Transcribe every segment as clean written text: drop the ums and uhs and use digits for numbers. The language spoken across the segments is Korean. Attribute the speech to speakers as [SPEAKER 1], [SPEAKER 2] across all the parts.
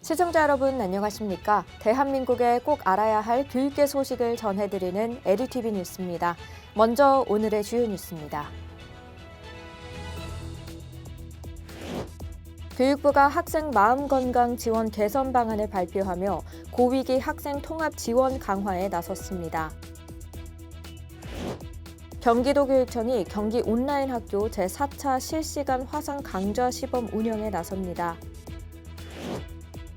[SPEAKER 1] 시청자 여러분 안녕하십니까? 대한민국의 꼭 알아야 할 교육계 소식을 전해드리는 에듀티비 뉴스입니다. 먼저 오늘의 주요 뉴스입니다. 교육부가 학생 마음건강 지원 개선 방안을 발표하며 고위기 학생 통합 지원 강화에 나섰습니다. 경기도교육청이 경기 온라인 학교 제4차 실시간 화상 강좌 시범 운영에 나섭니다.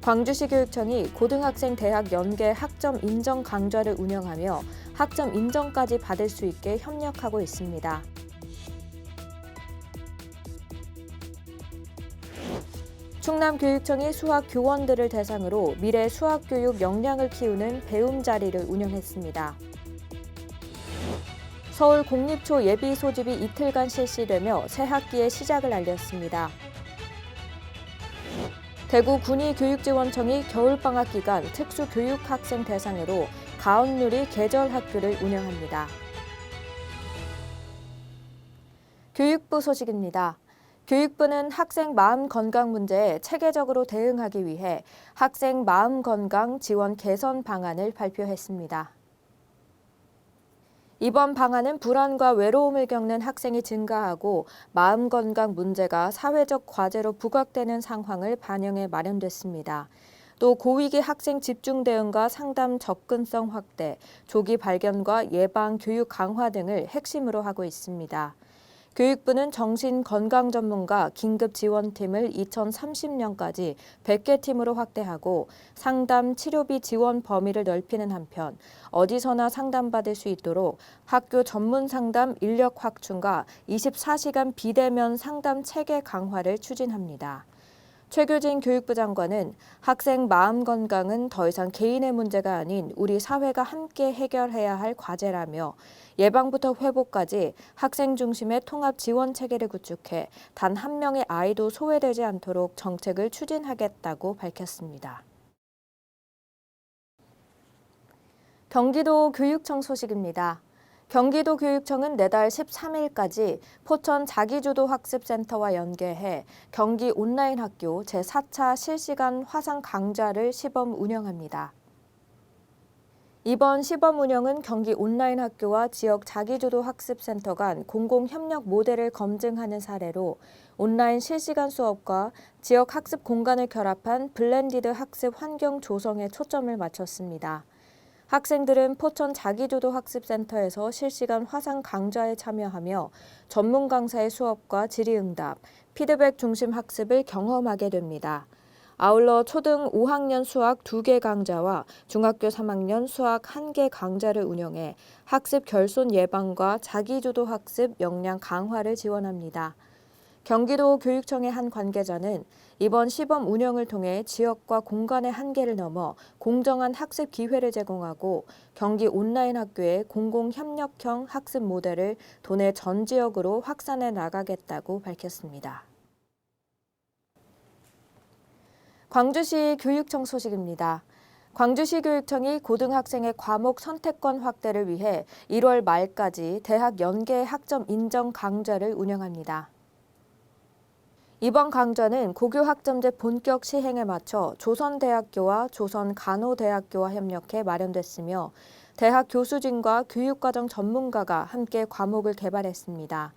[SPEAKER 1] 광주시 교육청이 고등학생 대학 연계 학점 인정 강좌를 운영하며 학점 인정까지 받을 수 있게 협력하고 있습니다. 충남교육청이 수학 교원들을 대상으로 미래 수학교육 역량을 키우는 배움 자리를 운영했습니다. 서울 공립초 예비 소집이 이틀간 실시되며 새 학기의 시작을 알렸습니다. 대구 군의교육지원청이 겨울방학 기간 특수교육학생 대상으로 가온누리 계절학교를 운영합니다. 교육부 소식입니다. 교육부는 학생 마음 건강 문제에 체계적으로 대응하기 위해 학생 마음 건강 지원 개선 방안을 발표했습니다. 이번 방안은 불안과 외로움을 겪는 학생이 증가하고 마음 건강 문제가 사회적 과제로 부각되는 상황을 반영해 마련됐습니다. 또 고위기 학생 집중 대응과 상담 접근성 확대, 조기 발견과 예방 교육 강화 등을 핵심으로 하고 있습니다. 교육부는 정신건강 전문가 긴급지원팀을 2030년까지 100개 팀으로 확대하고 상담 치료비 지원 범위를 넓히는 한편 어디서나 상담받을 수 있도록 학교 전문 상담 인력 확충과 24시간 비대면 상담 체계 강화를 추진합니다. 최규진 교육부 장관은 학생 마음 건강은 더 이상 개인의 문제가 아닌 우리 사회가 함께 해결해야 할 과제라며 예방부터 회복까지 학생 중심의 통합 지원 체계를 구축해 단 한 명의 아이도 소외되지 않도록 정책을 추진하겠다고 밝혔습니다. 경기도 교육청 소식입니다. 경기도교육청은 내달 13일까지 포천 자기주도 학습센터와 연계해 경기 온라인 학교 제4차 실시간 화상 강좌를 시범 운영합니다. 이번 시범 운영은 경기 온라인 학교와 지역 자기주도 학습센터 간 공공협력 모델을 검증하는 사례로 온라인 실시간 수업과 지역 학습 공간을 결합한 블렌디드 학습 환경 조성에 초점을 맞췄습니다. 학생들은 포천 자기주도 학습센터에서 실시간 화상 강좌에 참여하며 전문 강사의 수업과 질의응답, 피드백 중심 학습을 경험하게 됩니다. 아울러 초등 5학년 수학 2개 강좌와 중학교 3학년 수학 1개 강좌를 운영해 학습 결손 예방과 자기주도 학습 역량 강화를 지원합니다. 경기도 교육청의 한 관계자는 이번 시범 운영을 통해 지역과 공간의 한계를 넘어 공정한 학습 기회를 제공하고 경기 온라인 학교의 공공협력형 학습 모델을 도내 전 지역으로 확산해 나가겠다고 밝혔습니다. 광주시 교육청 소식입니다. 광주시 교육청이 고등학생의 과목 선택권 확대를 위해 1월 말까지 대학 연계 학점 인정 강좌를 운영합니다. 이번 강좌는 고교 학점제 본격 시행에 맞춰 조선대학교와 조선간호대학교와 협력해 마련됐으며 대학 교수진과 교육과정 전문가가 함께 과목을 개발했습니다.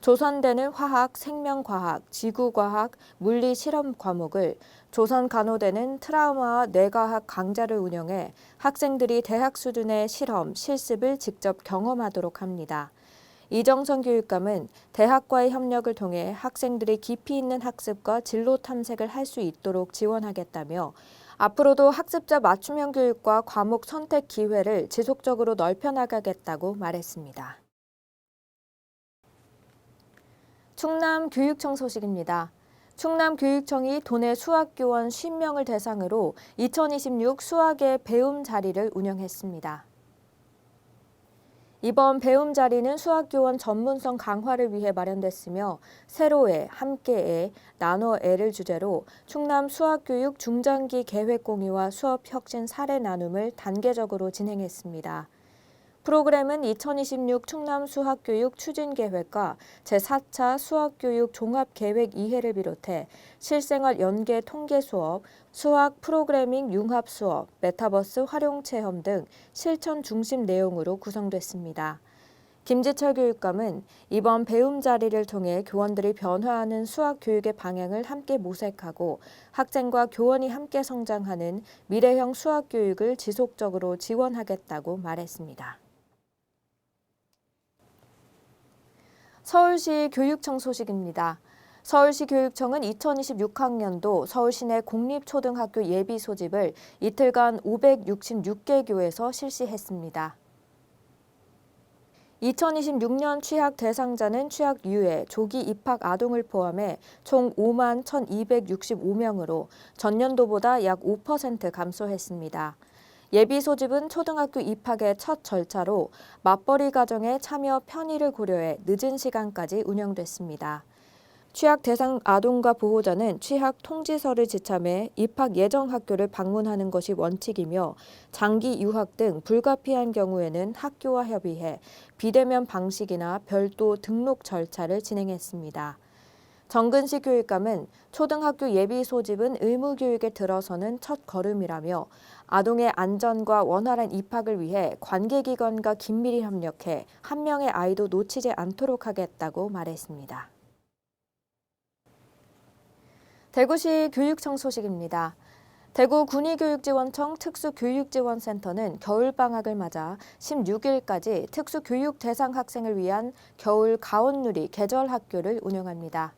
[SPEAKER 1] 조선대는 화학, 생명과학, 지구과학, 물리실험 과목을, 조선간호대는 트라우마와 뇌과학 강좌를 운영해 학생들이 대학 수준의 실험, 실습을 직접 경험하도록 합니다. 이정선 교육감은 대학과의 협력을 통해 학생들이 깊이 있는 학습과 진로 탐색을 할 수 있도록 지원하겠다며 앞으로도 학습자 맞춤형 교육과 과목 선택 기회를 지속적으로 넓혀나가겠다고 말했습니다. 충남교육청 소식입니다. 충남교육청이 도내 수학교원 50명을 대상으로 2026 수학의 배움 자리를 운영했습니다. 이번 배움 자리는 수학교원 전문성 강화를 위해 마련됐으며 세로애, 함께애, 나눠애를 주제로 충남 수학교육 중장기 계획 공유와 수업 혁신 사례 나눔을 단계적으로 진행했습니다. 프로그램은 2026 충남 수학교육 추진계획과 제4차 수학교육 종합계획 2회를 비롯해 실생활 연계 통계 수업, 수학 프로그래밍 융합 수업, 메타버스 활용 체험 등 실천 중심 내용으로 구성됐습니다. 김지철 교육감은 이번 배움 자리를 통해 교원들이 변화하는 수학 교육의 방향을 함께 모색하고 학생과 교원이 함께 성장하는 미래형 수학 교육을 지속적으로 지원하겠다고 말했습니다. 서울시 교육청 소식입니다. 서울시 교육청은 2026학년도 서울시내 공립초등학교 예비 소집을 이틀간 566개 교에서 실시했습니다. 2026년 취학 대상자는 취학 유예, 조기 입학 아동을 포함해 총 5만 1,265명으로 전년도보다 약 5% 감소했습니다. 예비 소집은 초등학교 입학의 첫 절차로 맞벌이 가정의 참여 편의를 고려해 늦은 시간까지 운영됐습니다. 취학 대상 아동과 보호자는 취학 통지서를 지참해 입학 예정 학교를 방문하는 것이 원칙이며 장기 유학 등 불가피한 경우에는 학교와 협의해 비대면 방식이나 별도 등록 절차를 진행했습니다. 정근식 교육감은 초등학교 예비 소집은 의무 교육에 들어서는 첫 걸음이라며 아동의 안전과 원활한 입학을 위해 관계기관과 긴밀히 협력해 한 명의 아이도 놓치지 않도록 하겠다고 말했습니다. 대구시 교육청 소식입니다. 대구 군의교육지원청 특수교육지원센터는 겨울방학을 맞아 16일까지 특수교육 대상 학생을 위한 겨울 가온누리 계절학교를 운영합니다.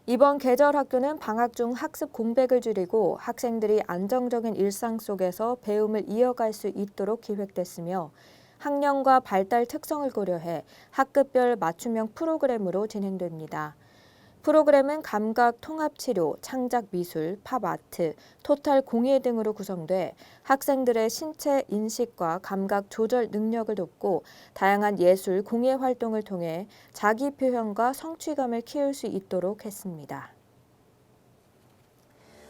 [SPEAKER 1] 이번 계절학교는 방학 중 학습 공백을 줄이고 학생들이 안정적인 일상 속에서 배움을 이어갈 수 있도록 기획됐으며 학년과 발달 특성을 고려해 학급별 맞춤형 프로그램으로 진행됩니다. 프로그램은 감각 통합치료, 창작 미술, 팝아트, 토탈 공예 등으로 구성돼 학생들의 신체 인식과 감각 조절 능력을 돕고 다양한 예술, 공예 활동을 통해 자기 표현과 성취감을 키울 수 있도록 했습니다.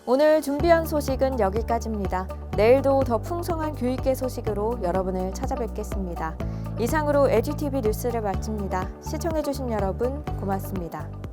[SPEAKER 1] 오늘 준비한 소식은 여기까지입니다. 내일도 더 풍성한 교육계 소식으로 여러분을 찾아뵙겠습니다. 이상으로 에듀티비 뉴스를 마칩니다. 시청해주신 여러분 고맙습니다.